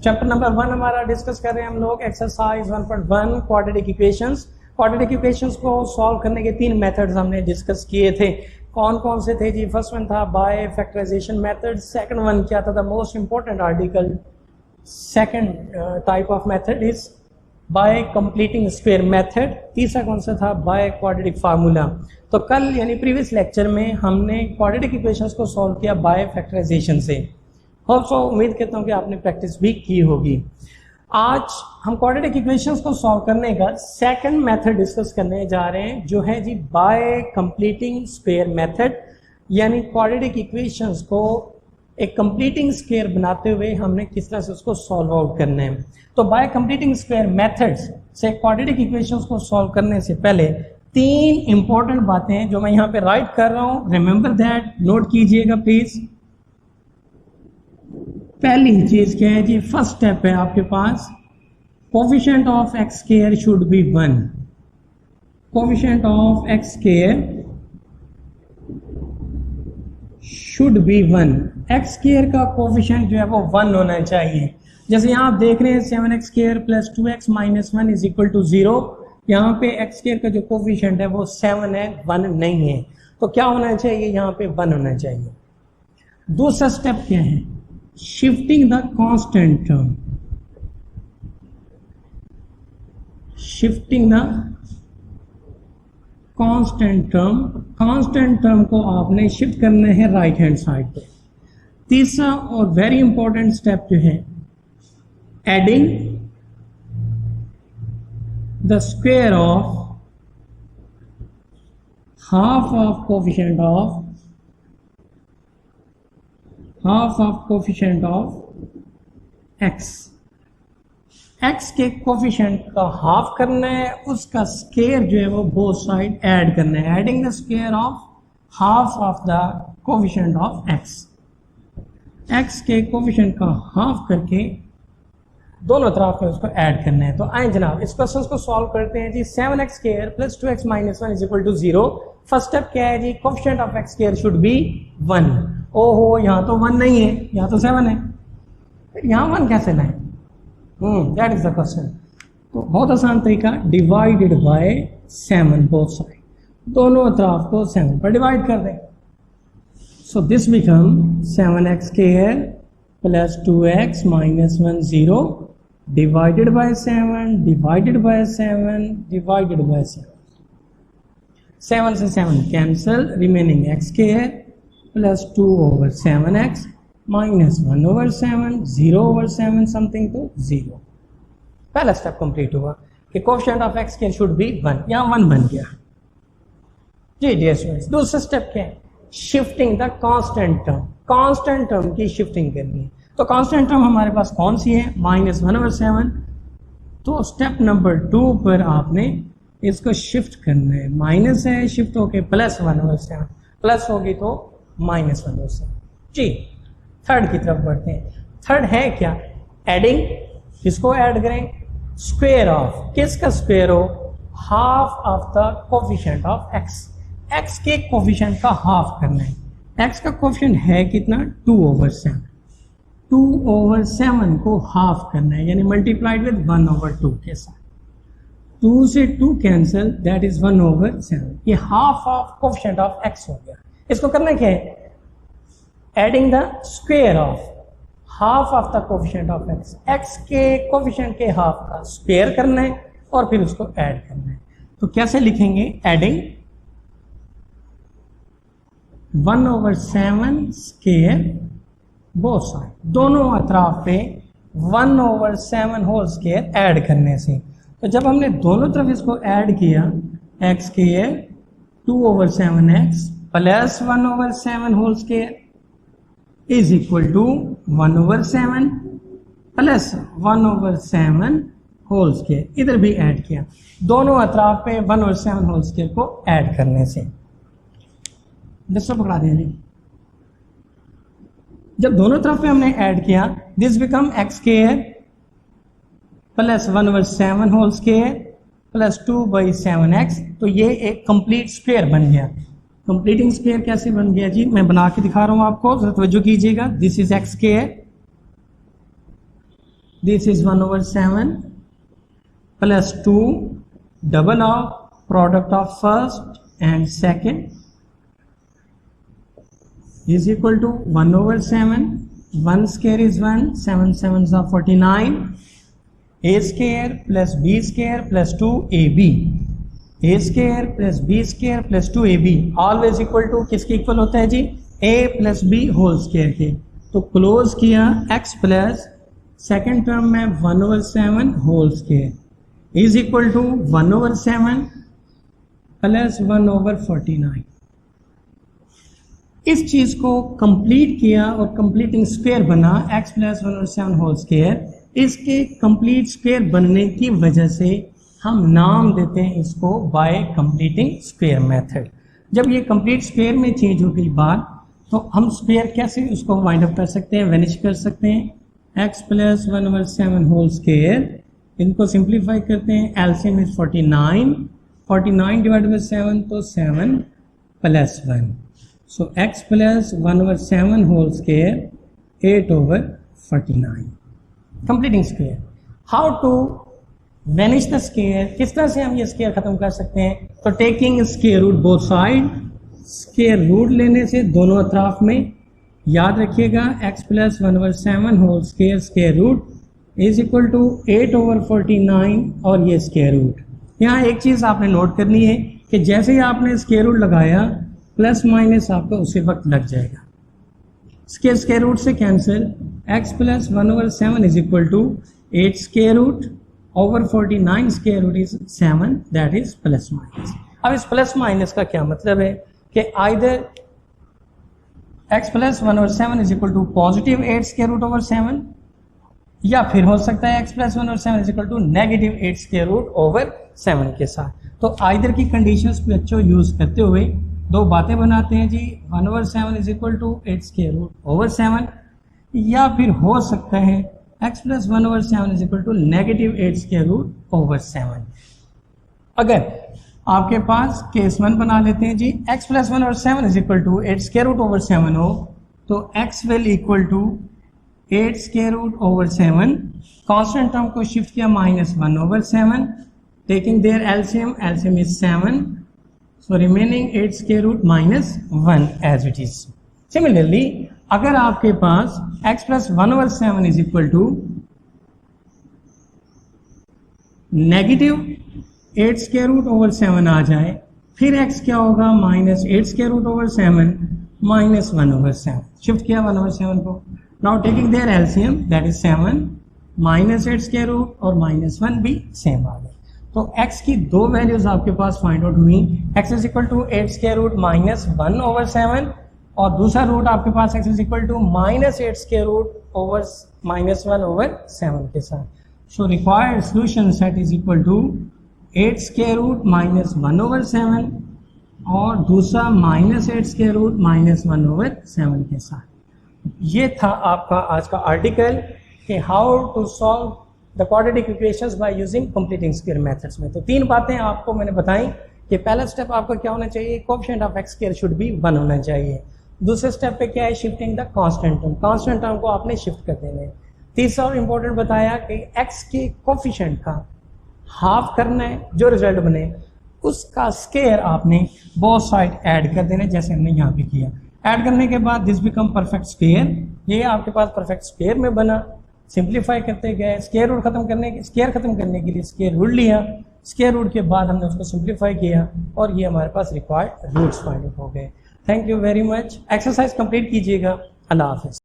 Chapter number 1 हमारा discuss कर रहे हैं हम लोग exercise 1.1 quadratic equations. Quadratic equations को सॉल्व करने के 3 मेथड्स हमने डिस्कस किए थे। कौन कौन से थे जी? फर्स्ट वन था by factorization method, second one क्या था? The most important article second type of method is by completing square method, तीसरा कौन सा था? By quadratic formula. तो कल यानी प्रीवियस लेक्चर में हमने क्वाड्रेटिक इक्वेशंस को सॉल्व किया बाय फैक्टराइजेशन से। होप सो उम्मीद करता हूँ कि आपने प्रैक्टिस भी की होगी। आज हम क्वाड्रेटिक इक्वेशंस को सॉल्व करने का सेकंड मेथड डिस्कस करने जा रहे हैं, जो है जी बाय कंप्लीटिंग स्क्वायर मेथड। यानी क्वाड्रेटिक इक्वेशंस को एक कंप्लीटिंग स्क्वायर बनाते हुए हमने किस तरह से उसको सॉल्व आउट करना है। तो बाय कंप्लीटिंग स्क्वायर मेथड्स से क्वाड्रेटिक इक्वेशंस को सॉल्व करने से पहले 3 इंपॉर्टेंट बातें हैं जो मैं यहाँ पे राइट कर रहा हूं। रिमेंबर दैट, नोट कीजिएगा प्लीज। पहली चीज क्या है जी? फर्स्ट स्टेप है आपके पास, coefficient of x square should be 1। Coefficient of x square should be 1। X square का कोफिशिएंट जो है वो 1 होना चाहिए। जैसे यहाँ आप देख रहे हैं 7x square plus 2x minus 1 is equal to 0। यहाँ पे एक्स स्क्वायर का जो कोफिशिएंट है वो 7 है, 1 नहीं है। तो क्या होना चाहिए? यहाँ पे 1 होना चाहिए। दूसरा स्टेप क्या है? Shifting the constant term. Shifting the constant term. Constant term को आपने शिफ्ट करना है राइट हैंड साइड पे। तीसरा और वेरी इंपॉर्टेंट स्टेप जो है, adding the square of half of coefficient of x। x के कोफिशिएंट का हाफ करना है, उसका स्क्वायर जो है वो बोथ साइड ऐड करना है। Adding the square of half of the coefficient of x। x के कोफिशिएंट का हाफ करके दोनों तरफ में उसको ऐड करना है। तो आए जनाब इस क्वेश्चन को सॉल्व करते हैं जी। 7x square plus 2x minus 1 is equal to 0। First step क्या है जी? Coefficient of x square should be 1। ओहो, यहाँ तो 1 नहीं है, यहाँ तो 7 है, फिर यहाँ 1 कैसे लाएं? That is the question. तो बहुत आसान तरीका, डिवाइडेड बाय 7 बोथ साइड, दोनों तरफ को 7 पर डिवाइड कर दें। So this become 7x square plus 2x minus 1 0 divided by 7 divided by 7 divided by 7। 7 से 7 cancel, remaining x square plus 2 over 7x minus 1 over 7, 0 over 7 something तो 0। पहला स्टेप कंप्लीट हुआ कि coefficient of x square should be 1। यहाँ 1 बन गया जी dear students. दूसरा step क्या है? Shifting the constant term. Constant term की शिफ्टिंग करनी है। तो कांस्टेंट टर्म हमारे पास कौन सी है? Minus 1 over 7। तो स्टेप नंबर 2 पर आपने इसको शिफ्ट करना है। माइनस है, शिफ्ट होके प्लस 1 ओवर 7, प्लस होगी तो माइनस 1 ओवर 7 जी। थर्ड की तरफ बढ़ते हैं। थर्ड है क्या? एडिंग। किसको ऐड करें? Square of. किसका स्क्वायर हो? Half of the coefficient of x. X के कोफिशिएंट का हाफ करना है। एक्स का कोफिशिएंट है कितना? 2 ओवर 7। 2 ओवर 7 को हाफ करना है, यानी मल्टीप्लाइड विद 1 ओवर 2 के साथ। 2 से 2 कैंसल, दैट इज 1 ओवर 7। ये half of coefficient of x हो गया। इसको करना क्या है? Adding the square of half of the coefficient of x. X के कोफिशिएंट के हाफ का स्क्वायर करना है और फिर उसको ऐड करना है। तो कैसे लिखेंगे? Adding 1 over 7 square both side, दोनों अतराफ पे 1 ओवर 7 होल स्क्वायर ऐड करने से। तो जब हमने दोनों तरफ इसको ऐड किया, x square 2 over 7x plus 1 over 7 whole square is equal to 1 over 7 plus 1 over 7 whole square. इधर भी ऐड किया, दोनों अतराफ पे 1 ओवर 7 होल स्क्वायर को ऐड करने से। दूसरा पकड़ा देंगे। जब दोनों तरफ पे हमने ऐड किया, this become x square plus 1 over 7 whole square plus 2 by 7x। तो ये एक कंप्लीट स्क्वायर बन गया। कंप्लीटिंग स्क्वायर कैसे बन गया जी, मैं बना के दिखा रहा हूं आपको, जरा तवज्जो कीजिएगा। This is x square, this is 1/7 plus 2 double of product of first and second is equal to 1/7, 1 square is 1, 7 7s are 49, a square plus b square plus 2ab, a square plus b square plus 2ab always equal to किसके equal होता है जी, a plus b whole square के। तो close किया x plus second term में 1/7 whole square is equal to 1/7 plus 1/49। इस चीज को कंप्लीट किया और कंप्लीटिंग स्क्वायर बना x प्लस 1/7 होल स्क्वायर। इसके कंप्लीट स्क्वायर बनने की वजह से हम नाम देते हैं इसको बाय कंप्लीटिंग स्क्वायर मेथड। जब ये कंप्लीट स्क्वायर में चेंज हो गई बात, तो हम स्क्वायर कैसे उसको वाइंड अप कर सकते हैं, वेनिश कर सकते हैं। x प्लस 1/7 होल स्क्वायर, इनको सिंप्लीफाई करते हैं, एलसीएम इज 49, 49 डिवाइडेड बाय 7 तो 7 plus 1, so x plus 1/7 whole square 8/49 completing square. How to vanish the square, किस तरह से हम ये स्क्वायर खत्म कर सकते हैं, तो taking square root both side, square root लेने से दोनों अतराफ में, याद रखिएगा x plus 1/7 whole square square root is equal to 8/49 और ये स्क्वायर रूट। यहाँ एक चीज आपने नोट करनी है कि जैसे ही आपने स्क्वायर रूट लगाया प्लस माइनस आपको उसी वक्त लग जाएगा। स्क्वायर रूट से cancel, x plus 1/7 is equal to 8 square root over 49 square root is 7, that is plus minus. अब इस प्लस माइनस का क्या मतलब है कि either x plus 1/7 is equal to positive 8 square root over 7, या फिर हो सकता है x plus 1/7 is equal to negative 8 square root over 7 के साथ। तो आइदर की कंडीशंस को अच्छे यूज करते हुए दो बातें बनाते हैं जी, 1/7 is equal to 8 square root over 7, या फिर हो सकता है x plus 1/7 is equal to negative 8 square root over 7। अगर आपके पास केस 1 बना लेते हैं जी, x plus 1/7 is equal to 8 square root over 7 हो, तो x will equal to 8 square root over 7, constant term को शिफ्ट किया -1/7, taking there LCM, LCM is 7, so remaining 8 square root minus 1 as it is. Similarly, अगर आपके पास x plus 1/7 is equal to negative 8 square root over 7 आ जाए, फिर x क्या होगा, minus 8 square root over 7 minus 1/7, shift किया 1/7 को। Now taking their LCM, that is 7 minus 8 square root और minus 1 भी सेम आ गए। तो x की दो वैल्यूज आपके पास फाइंड आउट हुई, x is equal to 8 square root minus 1/7 और दूसरा रूट आपके पास x is equal to minus 8 square root over -1/7 के साथ। So required solution set is equal to 8 square root minus 1/7 और दूसरा -8 स्क्वायर रूट -1/7 के साथ। ये था आपका आज का आर्टिकल कि how to solve the quadratic equations by using completing square methods में। तो तीन बातें आपको मैंने बताई कि पहला स्टेप आपका क्या होना चाहिए, coefficient of x square should be 1 होना चाहिए। दूसरे स्टेप पे क्या है, shifting the constant term, constant term को आपने शिफ्ट कर देना है। तीसरा और इंपॉर्टेंट बताया कि x के कोएफिशिएंट का हाफ करना है, जो रिजल्ट बने उसका स्क्वायर आपने बोथ साइड ऐड कर देना है, जैसे हमने यहाँ पे किया। ऐड करने के बाद दिस बिकम परफेक्ट स्क्वायर, ये आपके पास परफेक्ट स्क्वायर में बना। सिंप्लीफाई करते गए, स्क्वायर रूट खत्म करने के लिए स्क्वायर रूट लिया, स्क्वायर रूट के बाद हमने उसको सिंप्लीफाई किया और ये हमारे पास रिक्वायर्ड रूट्स फाइंड आउट हो गए। Thank you very much. Exercise complete कीजिएगा। अल्लाह हाफिज़।